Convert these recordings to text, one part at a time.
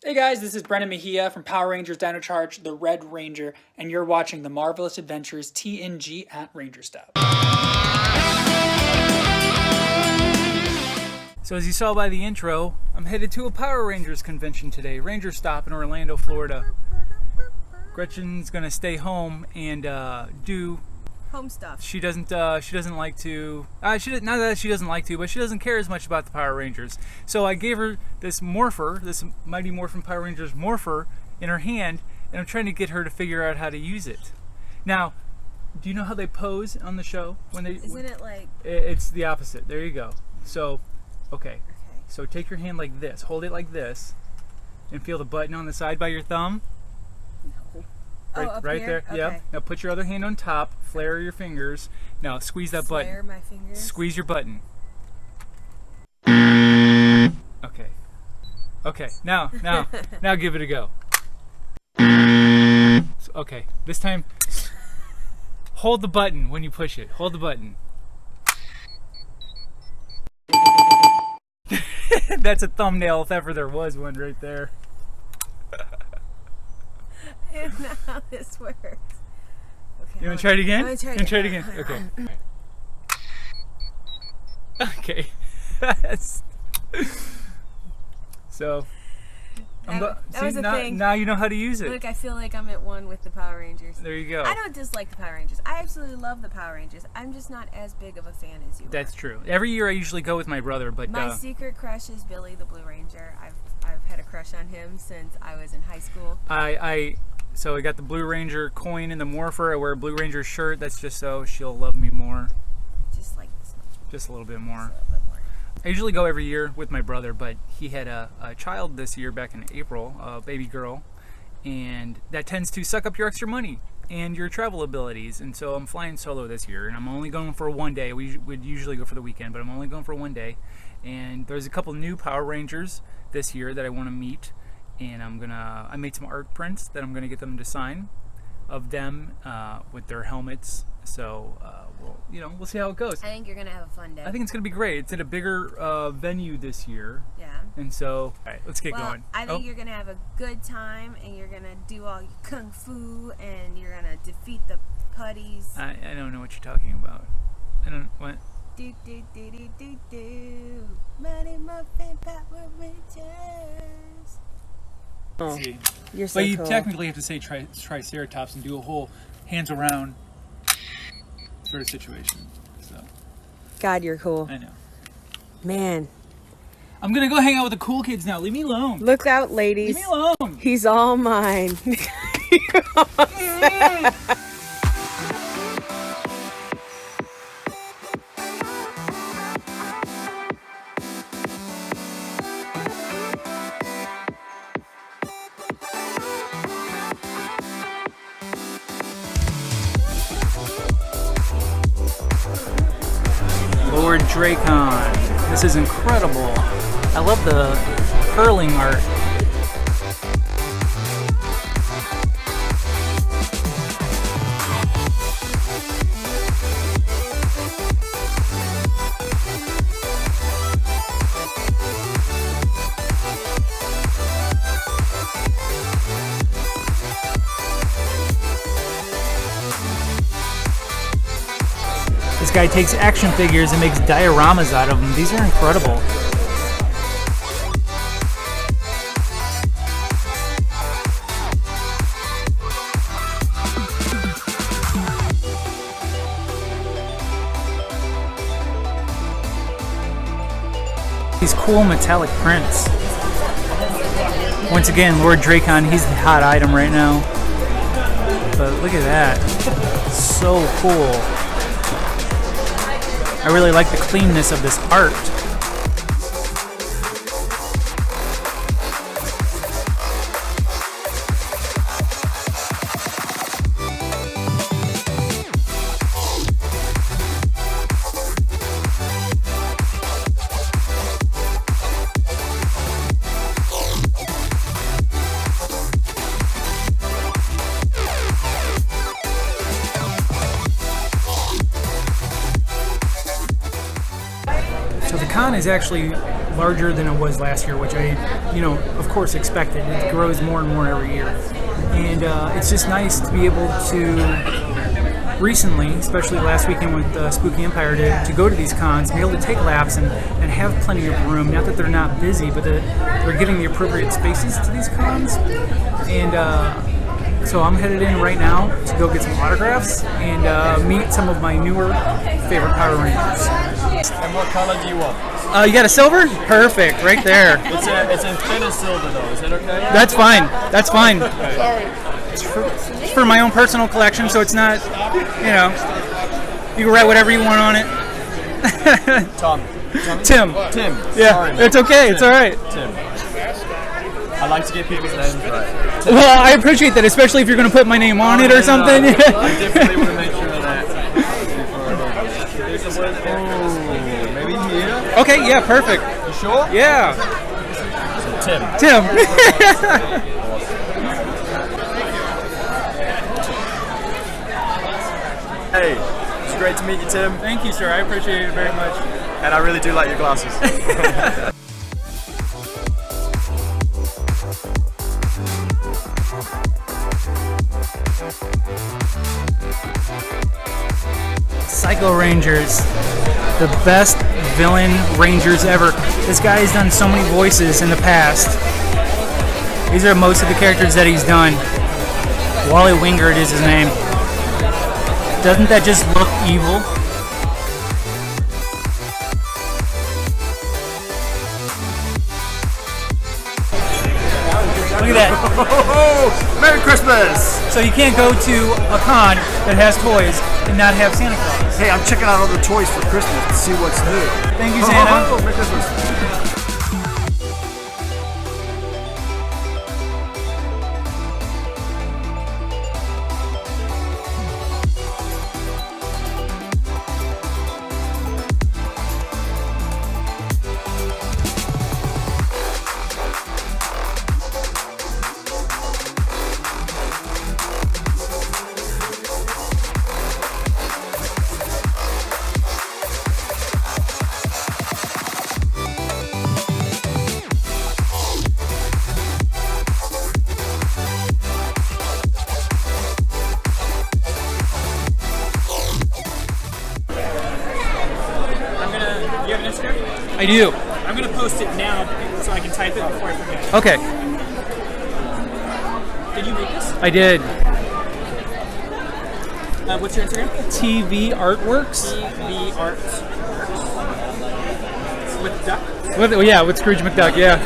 Hey guys, this is Brennan Mejia from Power Rangers Dino Charge, the Red Ranger, and you're watching The Marvelous Adventures TNG at RangerStop. So as you saw by the intro, I'm headed to a Power Rangers convention today, RangerStop in Orlando, Florida. Gretchen's gonna stay home and do home stuff. She doesn't like to. Not that she doesn't like to, but she doesn't care as much about the Power Rangers. So I gave her this morpher, this Mighty Morphin Power Rangers morpher, in her hand, and I'm trying to get her to figure out how to use it. Now, do you know how they pose on the show when they? Isn't it like? It's the opposite. There you go. So, okay. So take your hand like this, hold it like this, and feel the button on the side by your thumb. Right here? There. Okay. Yep. Now put your other hand on top. Flare your fingers. Now squeeze that button. Flare my fingers. Squeeze your button. Okay. Okay. Now give it a go. Okay. This time, hold the button when you push it. Hold the button. That's a thumbnail if ever there was one right there. I don't know how this works. Okay, you want to try it again? I'm going to try it again. Okay. Okay. So, that was a thing. Now you know how to use it. Look, I feel like I'm at one with the Power Rangers. There you go. I don't dislike the Power Rangers. I absolutely love the Power Rangers. I'm just not as big of a fan as you are. That's true. Every year I usually go with my brother, but my secret crush is Billy the Blue Ranger. I've had a crush on him since I was in high school. So I got the Blue Ranger coin in the morpher. I wear a Blue Ranger shirt. That's just so she'll love me more. Just like this much more. Just a little bit more. Just a little bit more. I usually go every year with my brother, but he had a child this year back in April, a baby girl, and that tends to suck up your extra money and your travel abilities. And so I'm flying solo this year, and I'm only going for one day. We would usually go for the weekend, but I'm only going for one day. And there's a couple new Power Rangers this year that I want to meet, and I made some art prints that I'm gonna get them to sign of them with their helmets. So we'll see how it goes. I think you're gonna have a fun day. I think it's gonna be great. It's at a bigger venue this year. Yeah. And so, all right, let's get going. I think you're gonna have a good time, and you're gonna do all your kung fu, and you're gonna defeat the putties. I don't know what you're talking about. I don't what. Do do do do do do. Mighty Morphin Power Rangers. Oh, see. You're so But you cool. technically have to say Triceratops and do a whole hands around sort of situation. So. God, you're cool. I know. Man. I'm gonna go hang out with the cool kids now. Leave me alone. Look out, ladies. Leave me alone. He's all mine. Lord Dracon. This is incredible. I love the curling art. This guy takes action figures and makes dioramas out of them. These are incredible. These cool metallic prints. Once again, Lord Dracon, he's the hot item right now. But look at that. So cool. I really like the cleanness of this art. So the con is actually larger than it was last year, which I, of course expected. It grows more and more every year. And it's just nice to be able to, recently, especially last weekend with Spooky Empire, to go to these cons, be able to take laps and have plenty of room. Not that they're not busy, but they're getting the appropriate spaces to these cons. And so I'm headed in right now to go get some autographs and meet some of my newer favorite Power Rangers. And what color do you want? You got a silver? Perfect, right there. It's a thinner silver though, is that okay? That's fine. That's fine. It's for my own personal collection, so it's not, you can write whatever you want on it. Tim. Yeah, Sorry, it's okay. Tim. It's all right. Tim. I like to get people's names right. Tim. Well, I appreciate that, especially if you're going to put my name on it or something. I definitely want to make sure of that. Maybe here? Okay, yeah, perfect. You sure? Yeah. Tim. Hey, it's great to meet you, Tim. Thank you, sir. I appreciate it very much. And I really do like your glasses. Psycho Rangers, the best villain Rangers ever. This guy has done so many voices in the past. These are most of the characters that he's done. Wally Wingert is his name. Doesn't that just look evil? Look at that. Merry Christmas! So you can't go to a con that has toys and not have Santa Claus. Hey, I'm checking out all the toys for Christmas to see what's new. Thank you, Santa. Merry Christmas. You have an Instagram? I do. I'm going to post it now so I can type it before I forget. Okay, Did you make this? I did. What's your Instagram? TV Artworks. TV Arts. With duck? With Scrooge McDuck, yeah.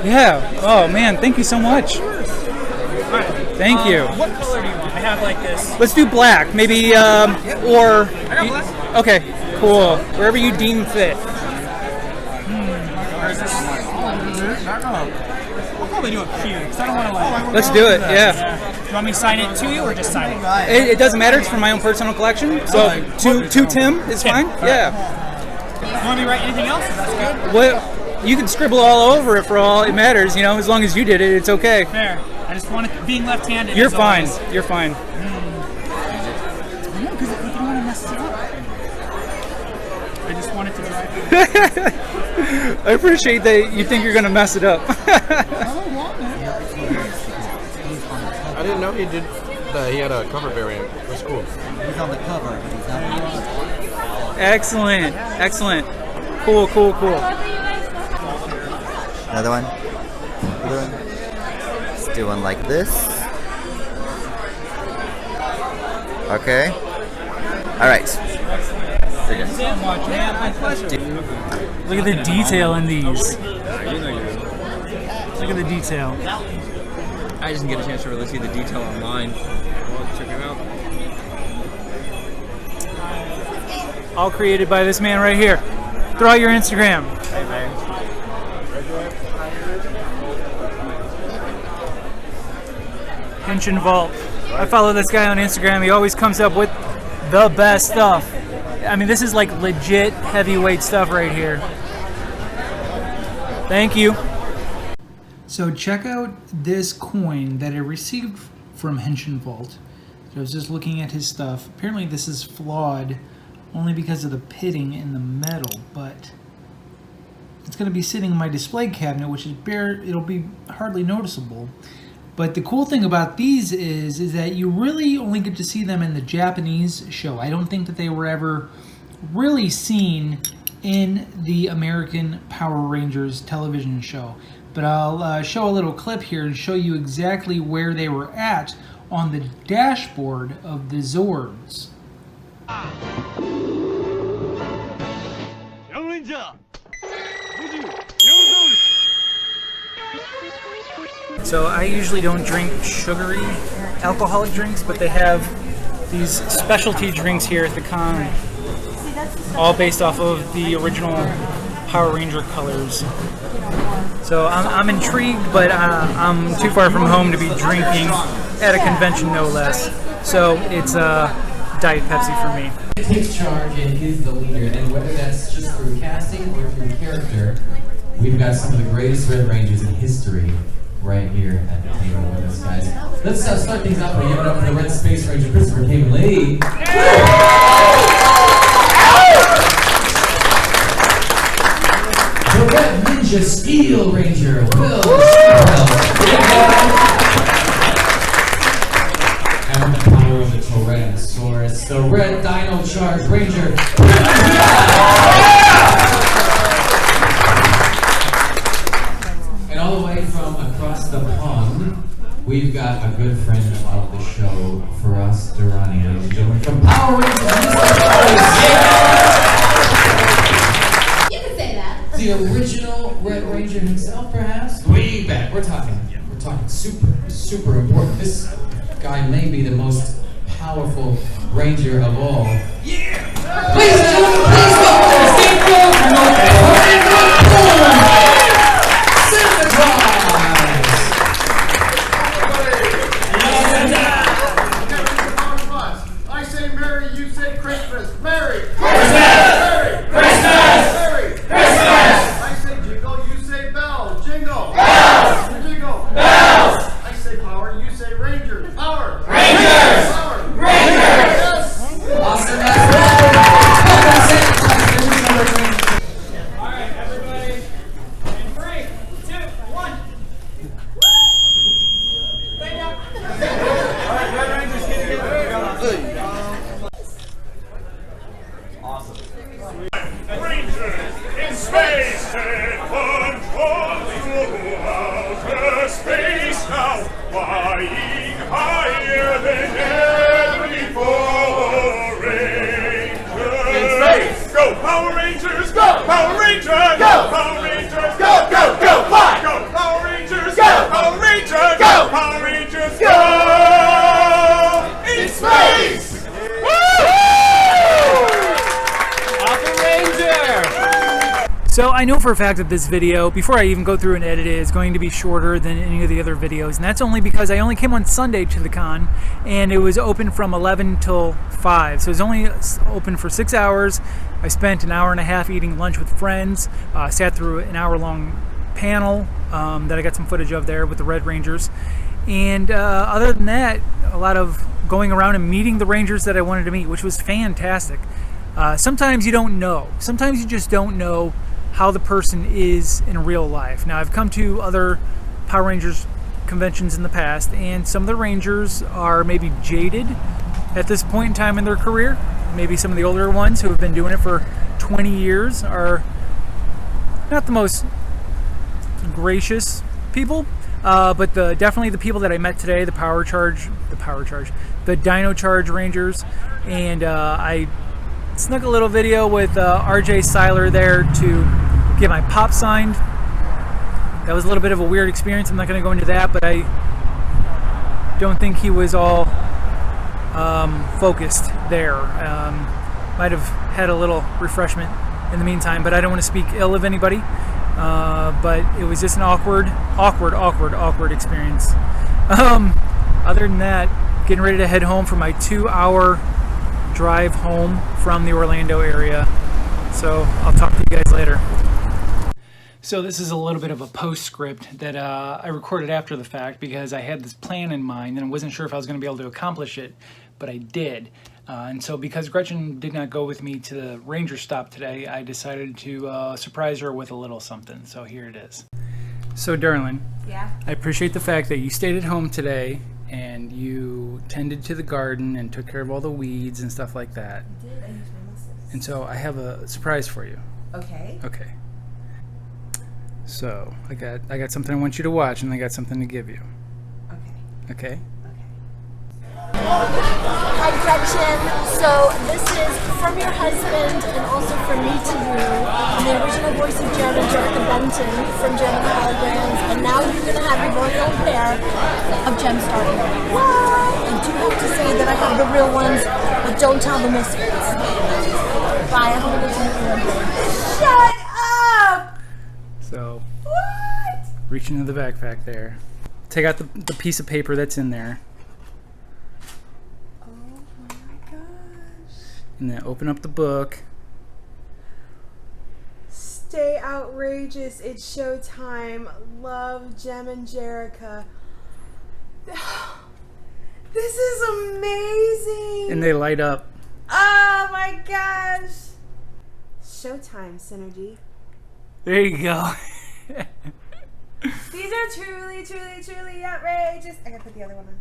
Yeah. Oh man, thank you so much. Thank you. What color do you want? I have like this. Let's do black, maybe, or. I got black. Okay, cool. Wherever you deem fit. Or is this? We'll probably do a Q because I don't want to like. Let's do it. Yeah. Do you want me to sign it to you or just sign it? It doesn't matter. It's for my own personal collection. So to Tim is fine. Yeah. You want me to write anything else? That's good. Well, you can scribble all over it for all it matters. As long as you did it, it's okay. Fair. I just want it being left-handed. You're as fine. always. You're fine. No, because I don't want to mess it up. I just want it to drive. I appreciate that you think you're gonna mess it up. I didn't know he did. He had a cover variant. That's cool. He's on the cover, but he's not on the Excellent. Excellent. Cool. Another one. Let's do one like this. Okay. All right. Look at the detail in these. Look at the detail. I just didn't get a chance to really see the detail online. Well, check it out. All created by this man right here. Throw out your Instagram. Hey, man. Henshin Vault. I follow this guy on Instagram. He always comes up with the best stuff. I mean, this is like legit heavyweight stuff right here. Thank you. So check out this coin that I received from Henshin Vault. I was just looking at his stuff. Apparently this is flawed only because of the pitting in the metal, but it's going to be sitting in my display cabinet, which is bare. It'll be hardly noticeable. But the cool thing about these is that you really only get to see them in the Japanese show. I don't think that they were ever really seen in the American Power Rangers television show. But I'll show a little clip here and show you exactly where they were at on the dashboard of the Zords. So I usually don't drink sugary alcoholic drinks, but they have these specialty drinks here at the con, all based off of the original Power Ranger colors. So I'm intrigued, but I'm too far from home to be drinking at a convention, no less. So it's Diet Pepsi for me. He takes charge and is the leader, and whether that's just through casting or through character, we've got some of the greatest Red Rangers in history right here at the table with us, guys. Let's start things out by giving it up for the Red Space Ranger, Christopher Cayman Lee. The Red Ninja Steel Ranger, Will Shepard. And with the power of the Tyrannosaurus, the Red Dino Charge Ranger, and all the way from across the pond, we've got a good friend of the show for us, Durrani, ladies and gentlemen, from Power Rangers. You can say that. The original Red Ranger himself, perhaps? Way back. We're talking super important. This guy may be the most powerful Ranger of all. Yeah! Ladies and gentlemen, please welcome Steve I say Merry, you say Christmas. Merry Christmas! Merry Christmas! Merry Christmas! I say jingle, you say bells. Jingle! Bells! Jingle! Bells! I say power, you say Rangers. Power! Rangers! Power! Rangers! Yes! Awesome. All right, everybody. In 3, 2, 1. Lay down. All right, Red Rangers, get together. Rangers in space and control throughout space now, flying higher than ever before. Rangers in space, go Power Rangers, go Power Rangers, go Power Rangers, go fly, go Power Rangers, go Power Rangers, go Power Rangers, go in space. So I know for a fact that this video, before I even go through and edit it, is going to be shorter than any of the other videos, and that's only because I only came on Sunday to the con, and it was open from 11 till 5, so it was only open for 6 hours. I spent an hour and a half eating lunch with friends, sat through an hour-long panel that I got some footage of there with the Red Rangers, and other than that, a lot of going around and meeting the Rangers that I wanted to meet, which was fantastic. Sometimes you don't know. Sometimes you just don't know how the person is in real life. Now, I've come to other Power Rangers conventions in the past, and some of the Rangers are maybe jaded at this point in time in their career. Maybe some of the older ones who have been doing it for 20 years are not the most gracious people, but definitely the people that I met today, the Dino Charge Rangers, and I snuck a little video with RJ Seiler there to get my pop signed. That was a little bit of a weird experience. I'm not going to go into that, but I don't think he was all focused there. Might have had a little refreshment in the meantime, but I don't want to speak ill of anybody. But it was just an awkward experience. Other than that, getting ready to head home for my 2-hour drive home from the Orlando area. So I'll talk to you guys later. So this is a little bit of a postscript that I recorded after the fact because I had this plan in mind and I wasn't sure if I was going to be able to accomplish it. but I did. And so because Gretchen did not go with me to the RangerStop today, I decided to surprise her with a little something. So here it is. So darling, Yeah? I appreciate the fact that you stayed at home today and you tended to the garden and took care of all the weeds and stuff like that. I did. I used my muscles. And so I have a surprise for you. Okay. Okay. So I got something I want you to watch, and I got something to give you. Okay. Okay? Hi Gretchen, so this is from your husband and also from me to you, and the original voice of German Jerica Benton from German Holograms, and now you're going to have your very own pair of Gemstar earrings. What? I do have to say that I have the real ones, but don't tell the misfits. Bye, I hope it doesn't meet you. Shut up! So What? reach into the backpack there. Take out the piece of paper that's in there. And then open up the book. Stay outrageous. It's showtime. Love, Gem and Jerica. This is amazing. And they light up. Oh my gosh. Showtime synergy. There you go. These are truly, truly, truly outrageous. I gotta put the other one on.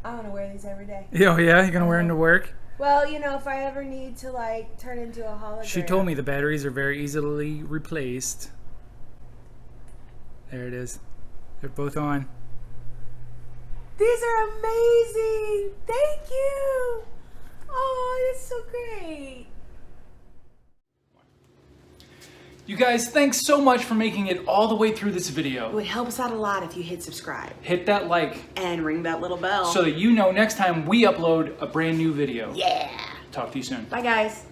I want to wear these every day. Oh yeah? You're gonna wear them to work? Well, you know, if I ever need to like turn into a hologram. She told me the batteries are very easily replaced. There it is. They're both on. These are amazing. Thank you. Oh, that's so great. You guys, thanks so much for making it all the way through this video. It would help us out a lot if you hit subscribe. Hit that like. And ring that little bell. So that you know next time we upload a brand new video. Yeah. Talk to you soon. Bye, guys.